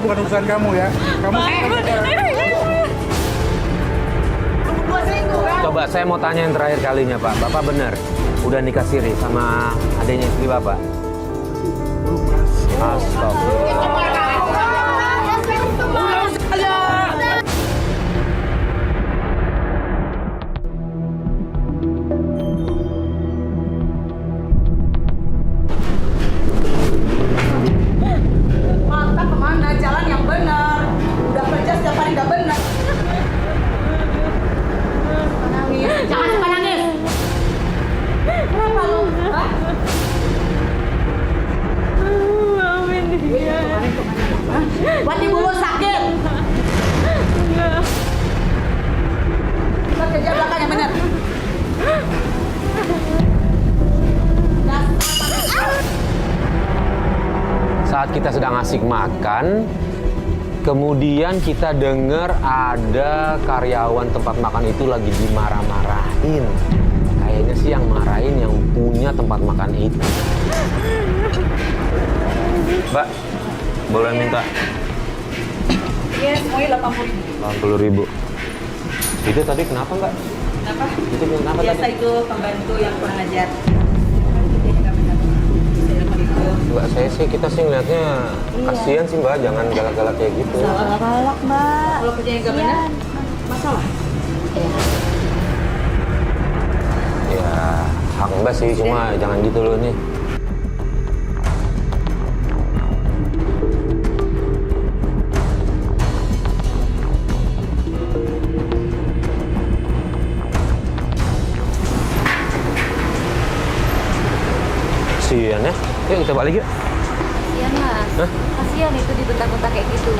bukan urusan kamu ya. Kamu Coba saya mau tanya yang terakhir kalinya Pak. Bapak benar udah nikah siri sama adanya istri Bapak? Astagfirullah. Mata kemana? Jalan yang benar. Udah kerja setiap hari nggak benar. Nangis. Jangan suka nangis. Kenapa lu? Hah? Maafin dia. Buat ibu lu sakit. Enggak. Kita kerja belakang yang benar. Saat kita sedang asik makan, kemudian kita dengar ada karyawan tempat makan itu lagi dimarah-marahin. Kayaknya sih yang marahin yang punya tempat makan itu. Mbak, boleh minta Iya, semuanya 80.000. 80.000. Itu tadi kenapa Mbak? Kenapa? Itu kenapa Biasa tadi? itu pembantu yang kurang ajar. Dia nggak benar. Saya dapat itu. Mbak, kita sih ngeliatnya kasihan sih Mbak, jangan galak-galak kayak gitu. Galak, Mbak. Kalau kerja yang nggak benar, masalah. Ya, hak Mbak sih, cuma jangan gitu loh nih. Kasihan ya. Yuk kita balik yuk. Kasian, Mas. Hah? Kasian itu dibentak-bentak kayak gitu.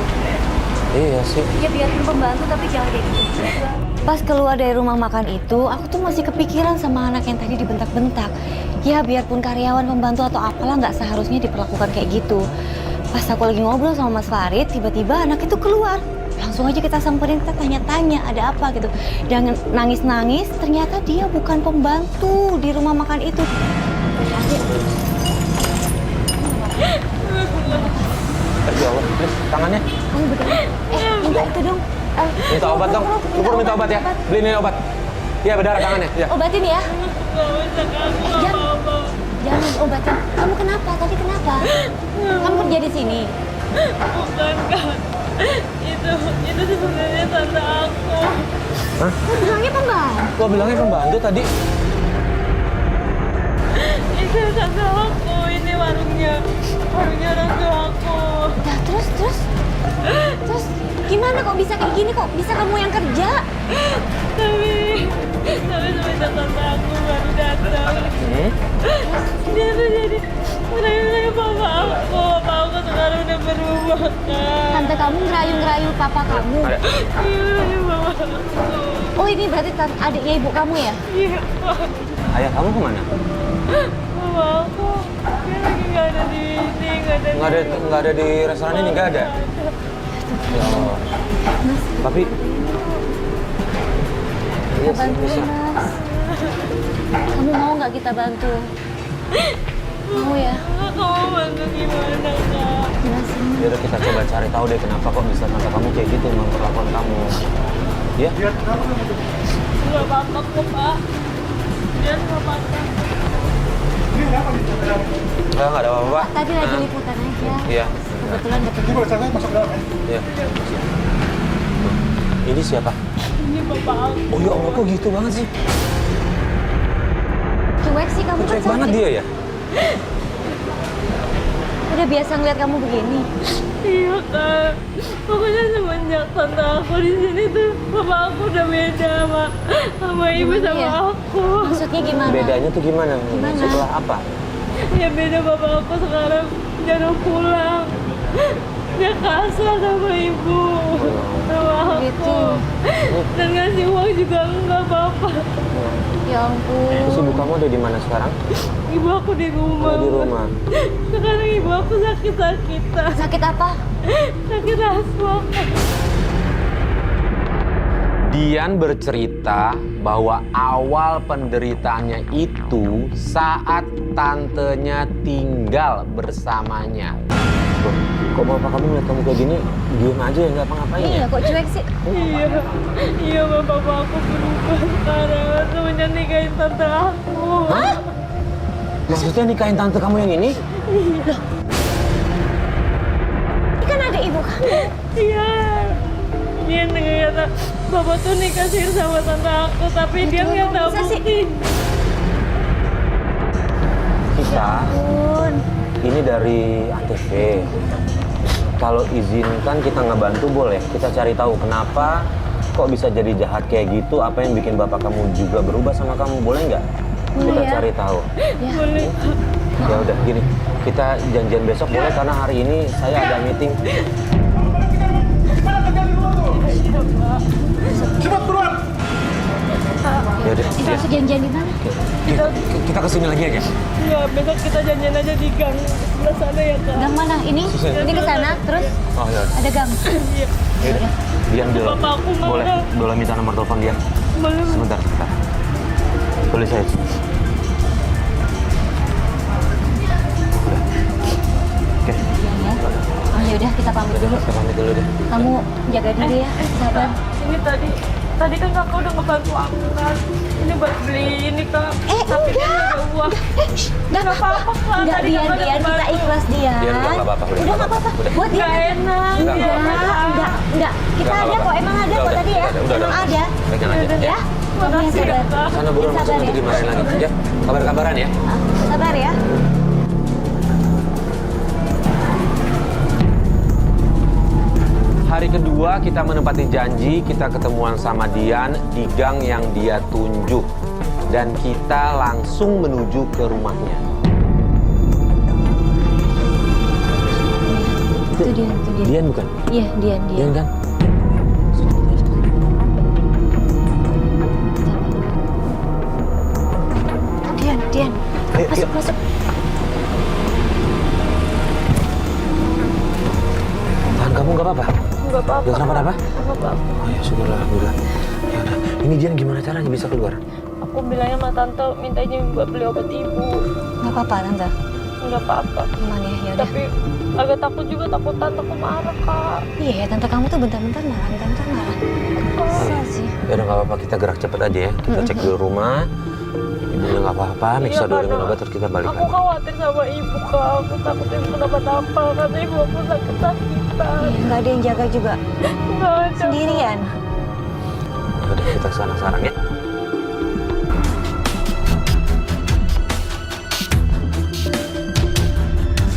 Iya sih. Ya biarpun pembantu tapi jangan kayak gitu juga. Pas keluar dari rumah makan itu, aku tuh masih kepikiran sama anak yang tadi dibentak-bentak. Ya biarpun karyawan, pembantu atau apalah nggak seharusnya diperlakukan kayak gitu. Pas aku lagi ngobrol sama Mas Farid, tiba-tiba anak itu keluar. Langsung aja kita samperin, kita tanya-tanya ada apa gitu. Jangan nangis-nangis, ternyata dia bukan pembantu di rumah makan itu. Ya Allah, please, tangannya. Kamu beneran? Minta itu dong. Minta obat dong. Lu perlu minta obat ya. Beliin ini obat. Iya, berdarah tangannya. Ya. Obatin ya. Jangan obatin. Kamu kenapa? Tadi kenapa? Kamu kerja di sini. Bukan Kak, itu sebenarnya tante aku. Hah? Kok bilangnya pembantu? Gua bilangnya pembantu tadi. Itu tante aku, ini warungnya orang tua aku. Nah, terus gimana kok bisa kayak gini? Kok bisa kamu yang kerja? Tapi semenjak tante aku baru datang, dia tuh jadi ngerayu-ngerayu papa aku sekarang udah berubah Kak. Tante kamu ngerayu-ngerayu papa kamu. Ada. Iya, papa aku. Oh, ini berarti adiknya ibu kamu ya? Iya, Pak. Ayah kamu kemana? Papa aku, dia lagi nggak ada di sini, Nggak ada di restoran ini, nggak ada. Ya Allah. Tapi Kita bantuin, Mas. Kamu mau nggak kita bantu? Mau ya? Aku mau bantu gimana Kak? Jelasin. ya udah kita coba cari tahu deh kenapa kok bisa tante kamu kayak gitu memperlakukan kamu. Ya? Nggak apa-apa kok Pak. Dia nggak apa-apa. Nggak ada apa-apa. Tadi lagi liputan aja. Iya. Kebetulan dapet. Iya. Ini siapa? Ini bapak aku. Oh ya Allah, kok gitu banget sih? Cuek sih kamu kan Cuek banget sakit. dia ya? Udah biasa ngeliat kamu begini. Iya Kak. Pokoknya semenjak tante aku di sini tuh, bapak aku udah beda sama ibu sama Iya. aku. Maksudnya gimana? Bedanya tuh gimana? Gimana? Setelah apa? Ya beda bapak aku sekarang jarang pulang. Dia kasar sama ibu, sama aku. Gitu. Dan ngasih uang juga enggak apa-apa. Ya ampun. Terus ibu kamu ada di mana sekarang? Ibu aku di rumah. Oh, di rumah. Sekarang ibu aku sakit-sakitan. Sakit apa? Sakit asma. Dian bercerita bahwa awal penderitaannya itu saat tantenya tinggal bersamanya. Kok bapak kamu ngeliat kamu kayak gini, diem aja ya, nggak apa-ngapain ya? Iya, kok cuek sih? Iya bapak aku berubah sekarang semenjak nikahin tante aku. Hah? Maksudnya nikahin tante kamu yang ini? Loh, ini kan ada ibu kamu. Iya. Dia kata bapak tuh nikah sihir sama tante aku, tapi dia nggak tahu Masa sih? bukti. Kita, Bun. ini dari Antv. Kalau izinkan kita ngebantu boleh. Kita cari tahu kenapa kok bisa jadi jahat kayak gitu. Apa yang bikin bapak kamu juga berubah sama kamu, boleh nggak? Boleh Kita ya. cari tahu. Ya. Boleh. Ya udah gini, kita janjian besok boleh karena hari ini saya ada meeting. Cepat buruan! Ya udah, Kita harus janjian di mana? kita kesini lagi aja. Ya besok kita janjian aja di gang sebelah sana ya kak. Gang mana? Ini? Ini ke sana, terus Oh ya, ada gang. Iya. ya udah. Dian dulu. Bapak aku mau Boleh, dah. boleh minta nomor telepon Dian. Boleh. Sebentar. Boleh saya. Oke, Ya. Oh ya udah, kita pamit dulu. kita pamit dulu deh. Kamu jaga diri ya, sabar. Ini tadi kan kakak udah ngebantu aku kan. Ini buat beli ini kak. Tapi kan nggak ada uang. Nggak apa-apa, Kak. Enggak, Tadi Dian, Kakak udah Dian, kita bantu. ikhlas, Dian. Dian, udah nggak apa-apa, Udah nggak apa-apa. udah. Buat Dian. Nggak enak. Nggak Enggak. Kita Nggak ada apa-apa. kok, emang ada Udah, kok udah. tadi ya. Udah, Emang ada. Pegang aja. Ya. Kamu yang Makasih ya, sabar. Kak. Sana buruan Yang masuk sabar nanti ya. dimarahin lagi. Ya, kabar-kabaran ya. Sabar ya. Hari kedua kita menepati janji, kita ketemuan sama Dian di gang yang dia tunjuk. Dan kita langsung menuju ke rumahnya. Itu Dian, itu Dian. Dian bukan? Iya, Dian. Dian kan? Dian. Ayo, Masuk, yuk. masuk. Tahan kamu nggak apa-apa? Nggak apa-apa. Nggak kenapa-napa? Nggak apa-apa. Oh ya syukurlah, alhamdulillah. Ya udah, ini Dian gimana caranya bisa keluar? Aku bilangnya sama tante minta izin buat beli obat ibu. Nggak apa-apa, Tante. Nggak apa-apa. Aman ya, ya udah. Tapi agak takut juga, takut tante aku marah kak. Iya ya, Tante kamu tuh bentar-bentar marah, bentar-bentar marah. Kesel sih. Ya udah nggak apa-apa, kita gerak cepet aja ya. Kita cek dulu rumah. Ibunya nggak apa-apa, Miksa dulu minum obat terus kita balik Aku lagi. khawatir sama ibu kak. Aku takut ibu kenapa-napa karena ibu aku sakit-sakitan. Iya, nggak ada yang jaga juga. Nggak ada. Sendirian. Ya udah kita kesana sekarang ya.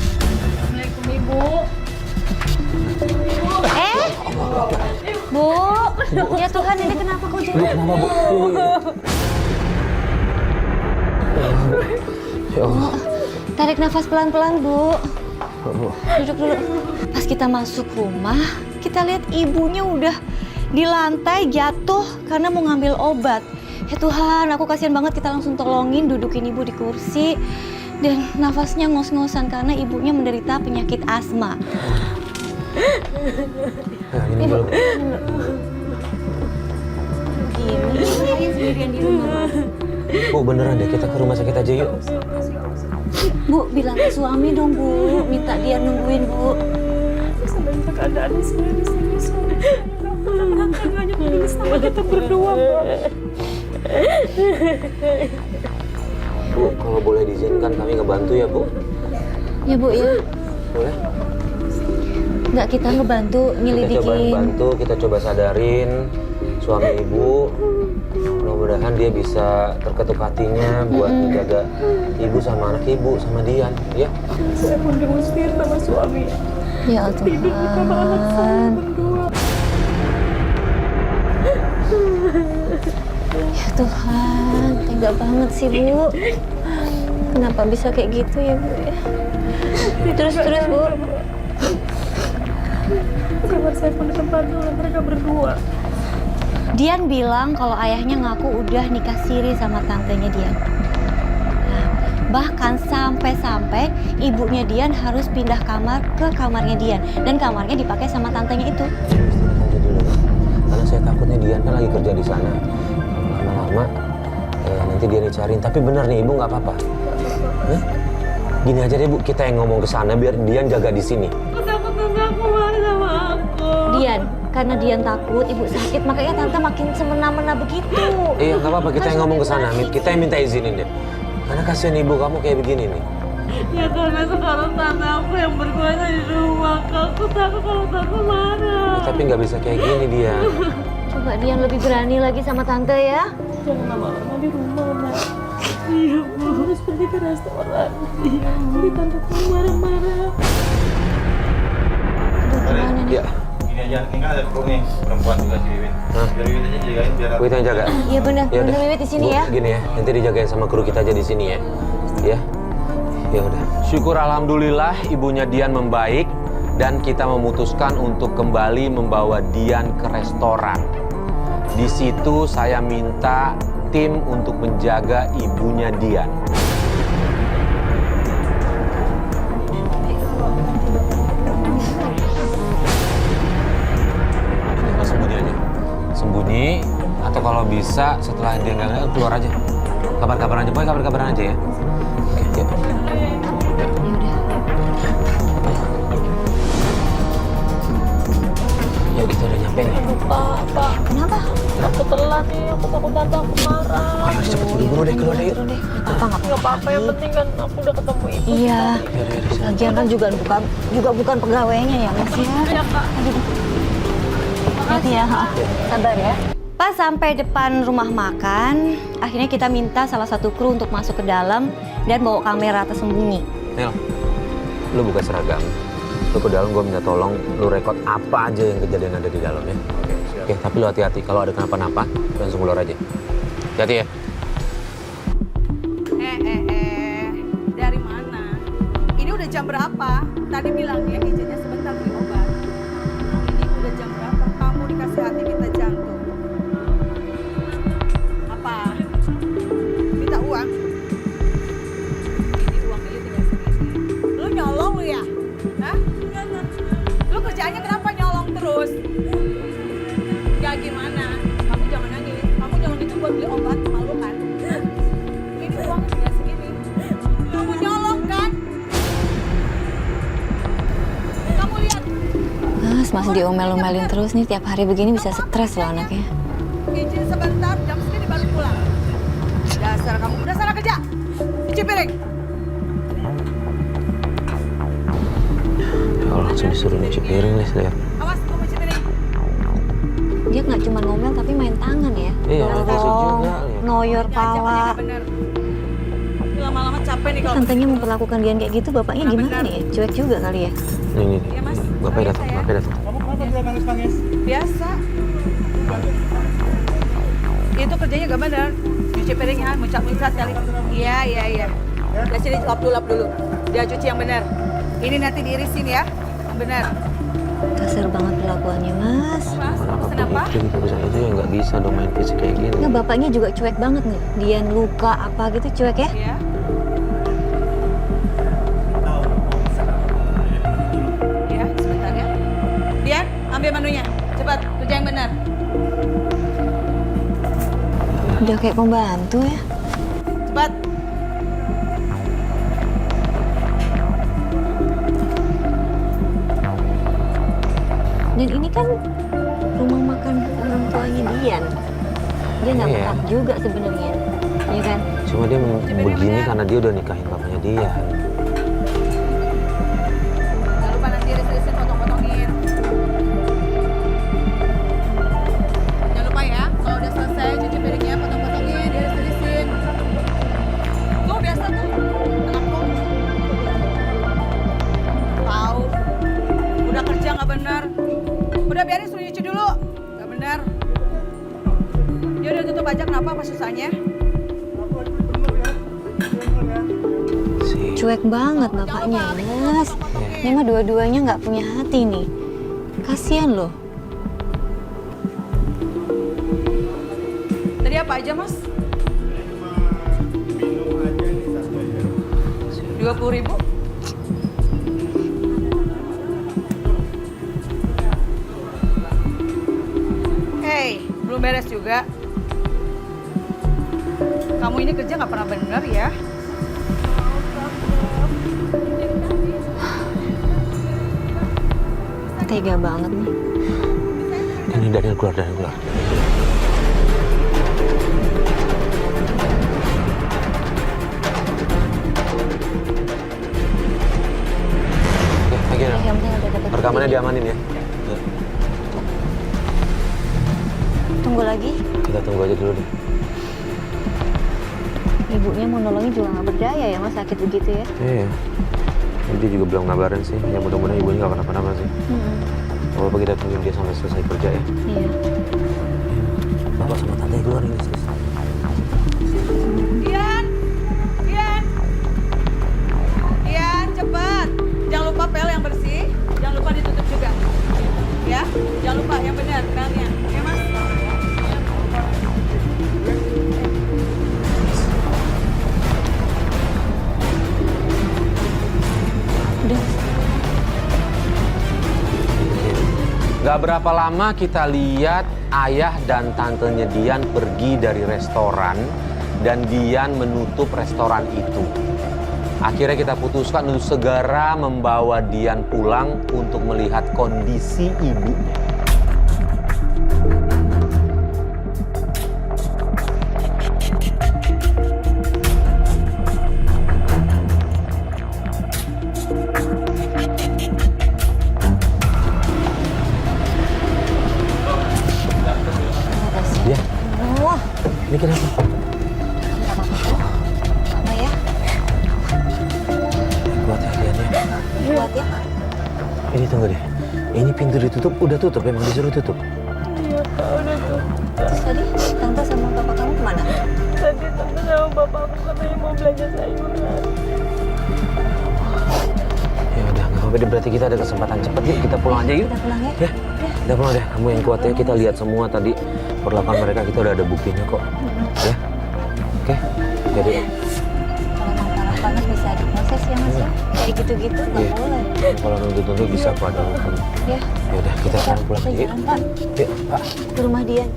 Assalamualaikum ibu. Bu, ya Tuhan ini kenapa kok jadi? Mama bu. Ya Allah. Tarik nafas pelan-pelan, Bu. Bu. Duduk dulu. Pas kita masuk rumah, kita lihat ibunya udah di lantai jatuh karena mau ngambil obat. Ya Tuhan, aku kasihan banget, kita langsung tolongin, dudukin ibu di kursi. Dan nafasnya ngos-ngosan karena ibunya menderita penyakit asma. Nah, ini dulu. Gini, sendirian di rumah. Bu beneran deh, kita ke rumah sakit aja yuk. Bu, bilang ke suami dong, Bu. Minta dia nungguin, Bu. Sampai keadaannya sendiri serius. Tantangannya begini sama kita berdua kak. Bu, kalau boleh diizinkan kami ngebantu ya Bu. Ya, Bu, ya. Boleh? Nggak, kita ngebantu Kita coba nyelidikin. bantu, kita coba sadarin suami ibu. Mudah-mudahan dia bisa terketuk hatinya buat menjaga ibu sama anak ibu sama Dian, ya. Saya pun diusir sama suami. Ya Tidur sama anak saya Tuhan. berdua. Ya Tuhan, tega banget sih, Bu. Kenapa bisa kayak gitu ya, Bu? Ya? Terus, Bu. Kamar saya pun ditempati oleh mereka berdua. Dian bilang kalau ayahnya ngaku udah nikah siri sama tantenya Dian. Nah, bahkan sampai-sampai ibunya Dian harus pindah kamar ke kamarnya Dian. Dan kamarnya dipakai sama tantenya itu. Istirahat aja dulu ya. Karena saya takutnya Dian kan lagi kerja di sana. Lama-lama nanti dia dicariin. Tapi benar nih ibu nggak apa-apa. Gini aja deh Bu, kita yang ngomong ke sana biar Dian jaga di sini. Aku takut tante aku marah sama aku. Dian, karena Dian takut ibu sakit, makanya tante makin semena-mena begitu. Iya, nggak apa-apa, kita yang ngomong ke sana. Kita yang minta izinin deh. Karena kasihan ibu kamu kayak begini nih. Ya karena sekarang tante aku yang berkuasa di rumah. Aku takut kalau tante marah. Ya, tapi nggak bisa kayak gini dia. Coba Dian lebih berani lagi sama tante ya. Jangan lama-lama di rumah, Nak. Iya, Bu. Harus pergi ke restoran. Iya, Bu. Tante aku marah-marah. Aduh, gimana nih? Ya, Gini aja, ini kan ada kru nih, perempuan juga si Wiwin. Hah? Biar Wiwin aja jagain, biar kita yang jaga. Iya benar, Ya benar udah. Wiwit di sini Bu, ya. Gini ya, nanti dijagain sama kru kita aja di sini ya. Ya. Ya udah. Syukur alhamdulillah ibunya Dian membaik dan kita memutuskan untuk kembali membawa Dian ke restoran. Di situ saya minta tim untuk menjaga ibunya Dian. Sembunyi aja. Sembunyi atau kalau bisa setelah dia nggak keluar aja. Kabar-kabaran aja, pokoknya kabar-kabaran aja ya. Oke, yuk. Ya kita udah nyampe nih. Pak. Kenapa? Aku telat nih. Aku takut tante aku marah. Ayo cepet buru-buru deh keluar deh yuk. Turun deh. Apa nggak Nggak apa-apa, yang penting kan aku udah ketemu ibu. Iya. Yaudah, yaudah. Lagian kan juga bukan pegawainya ya Mas ya. Ya, Kak. Hati ya, sabar ya. Pas sampai depan rumah makan, akhirnya kita minta salah satu kru untuk masuk ke dalam dan bawa kamera tersembunyi. Nel, lu buka seragam. Lu ke dalam, gue minta tolong lu rekod apa aja yang kejadian ada di dalam ya. Oke, tapi lu hati-hati. Kalau ada kenapa-napa, langsung keluar aja. Hati-hati ya. Dari mana? Ini udah jam berapa? Tadi bilangnya izinnya sebentar beli obat. Ini udah jam berapa? Kamu dikasih hati minta jantung. Apa? Minta uang? Ini uang ini tinggal segini. Lu nyolong lu ya? Hah? Lu kerjaannya kenapa nyolong terus? Ya gimana? Kamu jangan nangis. Kamu nyolong itu buat beli obat, malu kan? Hah? Ini uangnya tinggal segini. Kamu nyolong kan? Kamu lihat, Mas, masih diomel-omelin terus nih, tiap hari begini bisa stres loh anaknya. izin sebentar, jam segini baru pulang. Dasar kamu, udah sana kerja. Cuci piring. Ya Allah, langsung disuruh nyuci piring nih, lihat. Awas, kamu cuci piring. Dia nggak cuma ngomel tapi main tangan ya. Iya, Dorong, masuk juga, lihat. noyor Ini aja kerjanya pala. nggak bener. Ini lama-lama capek nih kalau Tantenya memperlakukan Dian kayak gitu, bapaknya gimana nih? Cuek juga kali ya. Nih. Iya, Mas. Bapaknya datang, Saya. bapaknya datang. Kamu kenapa dia nangis-nangis? biasa. Itu kerjanya gak bener. Cuci piringnya, muncat-muncat kali. Iya. Dari sini lap dulu. Dia cuci yang bener. Ini nanti diirisin ya, yang bener. Kasar banget perlakuannya, Mas. Mas, kamu pesen apa? Itu kita bisa aja ya nggak bisa dong main fisik kayak gini. Nggak, bapaknya juga cuek banget nih. Dian luka apa gitu cuek ya. Iya. Ya, sebentar ya. Dian, ambil menunya. Cepat, kerja yang bener. Udah kayak pembantu ya. Cepat. Dan ini kan rumah makan orang tuanya Dian. Dia nggak Iya. berhak juga sebenarnya, ya kan? Cuma dia begini karena dia udah nikahin bapaknya dia. Jangan lupa nanti iris-irisin, potong-potongin. Jangan lupa ya, kalau udah selesai cuci piringnya, potong-potongin, iris-irisin. Tuh biasa tuh, enak tuh. Tahu, udah kerja nggak bener. Udah biarin suruh nyuci dulu, nggak bener. Yaudah tutup aja, kenapa apa susahnya? Cuek banget bapaknya, Mas. Ini mah dua-duanya nggak punya hati nih. Kasian loh. Tadi apa aja mas? 20.000? Hei, belum beres juga. Kamu ini kerja nggak pernah bener ya? Tega banget nih. Ini Daniel keluar. Oke, Yang penting udah dapet rekamannya bukti. diamanin ya. Tunggu lagi. Kita tunggu aja dulu deh. Ibunya mau nolongin juga nggak berdaya ya mas, sakit begitu ya. Iya. Dia juga belum ngabarin sih. Ya mudah-mudahan ibunya nggak kenapa-napa sih. Apa kita tungguin dia sampai selesai kerja ya. Iya. Bapak sama tante keluar ini sis. Dian, cepat. Jangan lupa pel yang bersih, jangan lupa ditutup juga. Ya, jangan lupa yang benar pelnya. Oke mas? Udah. Gak berapa lama kita lihat ayah dan tantenya Dian pergi dari restoran dan Dian menutup restoran itu. Akhirnya kita putuskan untuk segera membawa Dian pulang untuk melihat kondisi ibunya. Makasih. Ya, Wah, ini kenapa? nggak apa-apa. Apa ya? Kuat ya Dian ya. Kuat ya. Ini tunggu deh. Ini pintu ditutup, udah tutup, emang disuruh tutup. Iya Kak, udah tuh. Terus tadi tante sama bapak kamu kemana? Tadi tante sama bapak aku katanya mau belanja sayuran. Ya udah, nggak apa-apa deh. Berarti kita ada kesempatan cepet yuk. Kita pulang aja yuk. Kita pulang ya. Ya, kita pulang deh. Kamu yang kuat ya. Kita lihat semua tadi perlakuan mereka. Kita udah ada buktinya kok. Ya, oke. Jadi, Kalau masalah panas bisa diproses ya mas ya. Kayak gitu-gitu nggak Iya. boleh. kalau nunggu-nunggu bisa kok ada hukum. Ya. Ya udah, kita sekarang pulang Kita aja yuk. jalan pak Yuk, Pak. ke rumah Dian.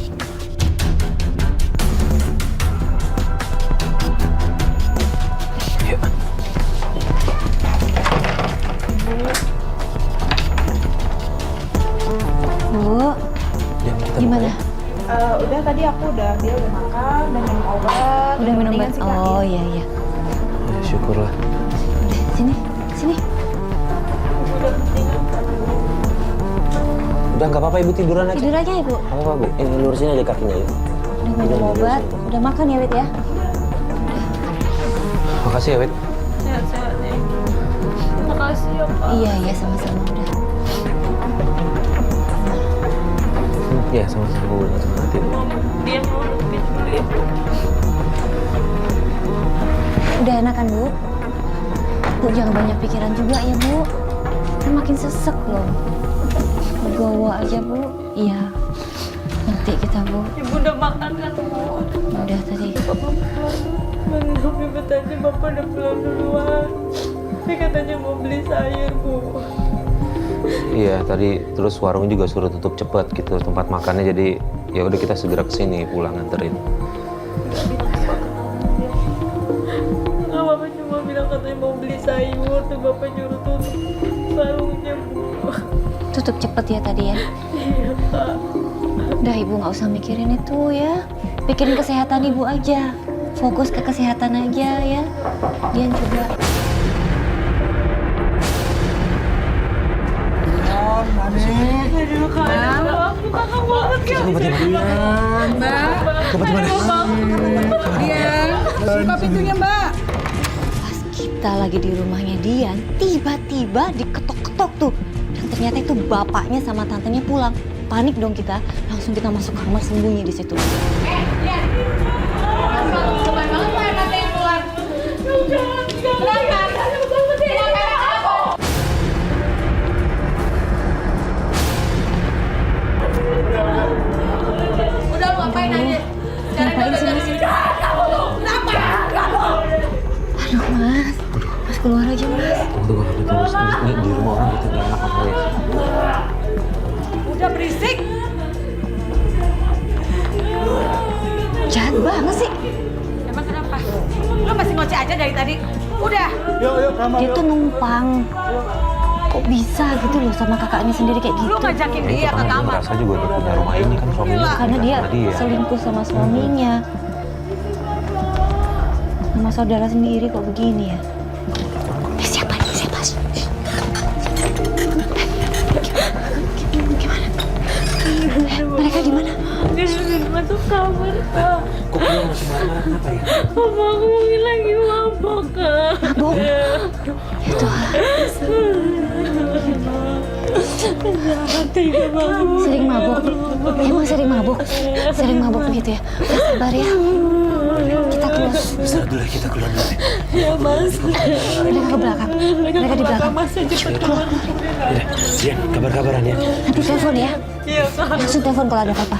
Yuk. Bu, Dian, kita gimana? buka Udah tadi aku dia udah makan dan minum obat. Udah minum Mendingan obat? sih, Kak. Oh iya iya. ya. Ya, syukurlah. Udah sini sini. Udah mendingan Kak. Udah nggak apa-apa ibu tiduran aja. Tidur aja ibu. Nggak apa-apa bu. Ini lurusin aja kakinya yuk. Udah minum obat. Udah makan ya Wit ya. Makasih ya Wit. Sehat-sehat ya. Makasih ya Pak. Iya iya sama-sama udah. Ya sama-sama bu. Nanti. Dia mau lebih dulu ya. Udah enakan Bu? Bu jangan banyak pikiran juga ya Bu. Kan makin sesek loh. Legowo aja Bu. Iya. Nanti kita Bu. Ibu udah makan kan Bu? Udah tadi. Bapak pulang. Tapi katanya Bapak udah pulang duluan. Tapi katanya mau beli sayur Bu. Iya tadi terus warung juga suruh tutup cepet gitu tempat makannya jadi ya udah kita segera kesini pulang nganterin. Nggak, Bapak cuma bilang katanya mau beli sayur, tuh Bapak nyuruh tutup warungnya Bu. Tutup cepet ya tadi ya. Iya Kak. Udah Ibu nggak usah mikirin itu ya. Pikirin kesehatan Ibu aja. Fokus ke kesehatan aja ya. Dian juga. Aduh Kak, aduh aku kakak banget ya. Kamu bagaimana? Kamu bagaimana? Dian, buka pintunya mbak. Pas kita lagi di rumahnya Dian, tiba-tiba diketok-ketok tuh. Dan ternyata itu bapaknya sama tantenya pulang. Panik dong kita, langsung kita masuk kamar sembunyi di situ. Udah lu ngapain aja? Ngapain sih Mas? Aduh Mas, Mas keluar aja Mas. Tunggu. Ini di rumah orang kita nggak enak apa ya? Udah berisik. Jahat banget sih. Emang kenapa? Lu masih ngoceh aja dari tadi? Udah. Yuk, kamar. Dia tuh numpang. kok bisa gitu loh sama kakaknya sendiri kayak gitu. Lu ngajakin Ya, itu dia ke karena dia kamar. merasa juga dia punya rumah ini kan suaminya. Karena dia sama dia. selingkuh sama suaminya. Sama saudara sendiri kok begini ya. Siapa? Mereka di mana? Dia udah masuk kamar, Kak. Kok kamu masih marah-marah kenapa ya? Mama aku mungkin lagi mabok, Kak. Mabok? Ya Tuhan. Jangan tega banget. Sering mabuk. Emang sering mabuk? Sering mabuk begitu ya? Mas, sabar ya. Kita keluar. Istirahat dulu, kita keluar dulu. Ya, Mas. Mereka ke belakang. Mereka di belakang. Mas, cepet keluar. Iya, kabar-kabaran ya. Nanti telepon ya. Iya, Kak. Langsung telepon kalau ada apa-apa.